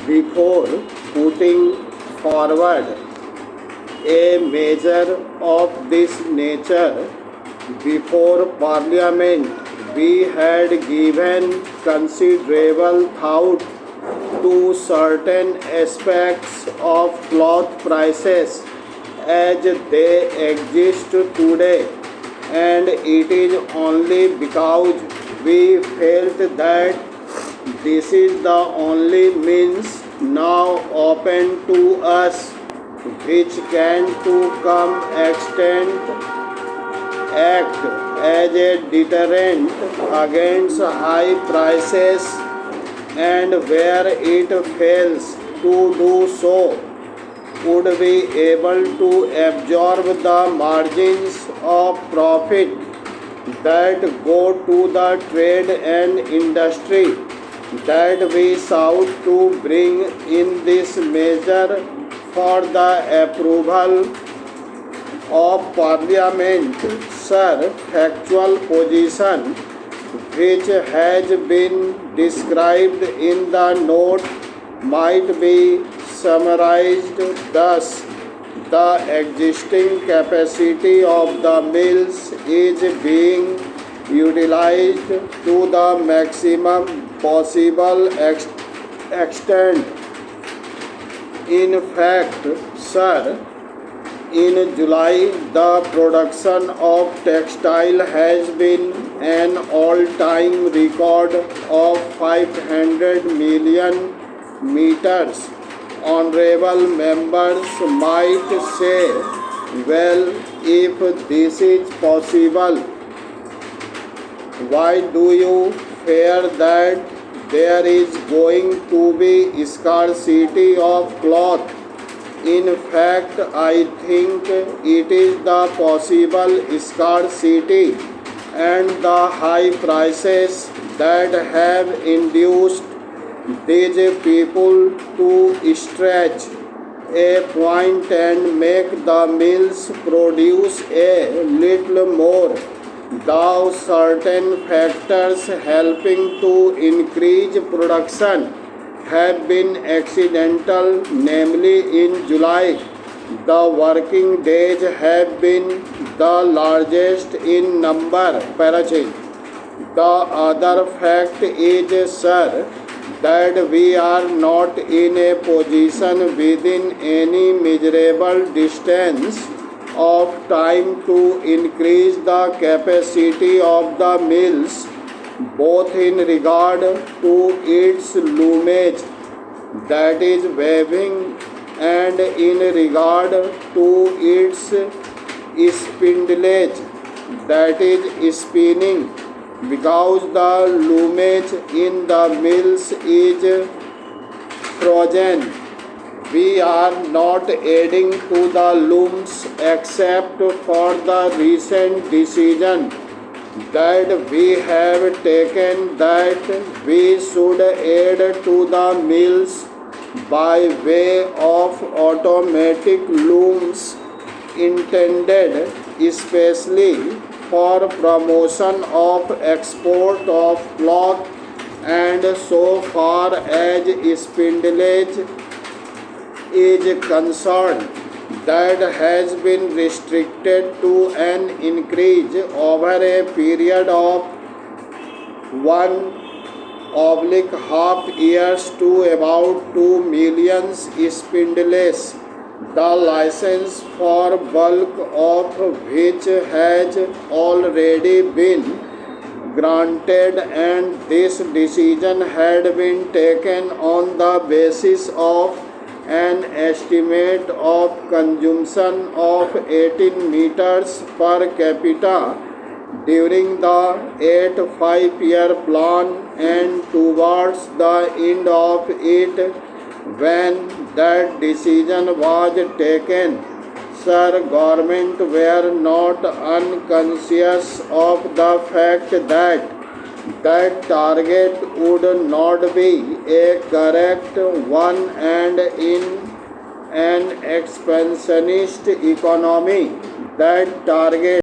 Before putting forward a measure of this nature before Parliament, we had given considerable thought to certain aspects of cloth prices as they exist today, and it is only because we felt that this is the only means now open to us which can to some extent act as a deterrent against high prices, and where it fails to do so would be able to absorb the margins of profit that go to the trade and industry that we sought to bring in this measure for the approval of Parliament. Sir, factual position which has been described in the note might be summarized thus. The existing capacity of the mills is being utilized to the maximum possible extent. In fact, sir, in July, the production of textile has been an all-time record of 500 million meters. Honorable members might say, well, if this is possible, why do you fear that there is going to be scarcity of cloth? In fact, I think it is the possible scarcity and the high prices that have induced these people to stretch a point and make the mills produce a little more, though certain factors helping to increase production have been accidental, namely in July, the working days have been the largest in number. The other fact is, sir, that we are not in a position within any measurable distance of time to increase the capacity of the mills, both in regard to its loomage, that is weaving, and in regard to its spindlage, that is spinning, because the loomage in the mills is frozen. We are not adding to the looms except for the recent decision that we have taken that we should add to the mills by way of automatic looms intended especially for promotion of export of cloth, and so far as spindlage is concerned, that has been restricted to an increase over a period of 1.5 years to about 2 million spindles, the license for bulk of which has already been granted, and this decision had been taken on the basis of an estimate of consumption of 18 meters per capita during the 5-year plan, and towards the end of it, when that decision was taken, sir, government were not unconscious of the fact that that target would not be a correct one, and in an expansionist economy, that target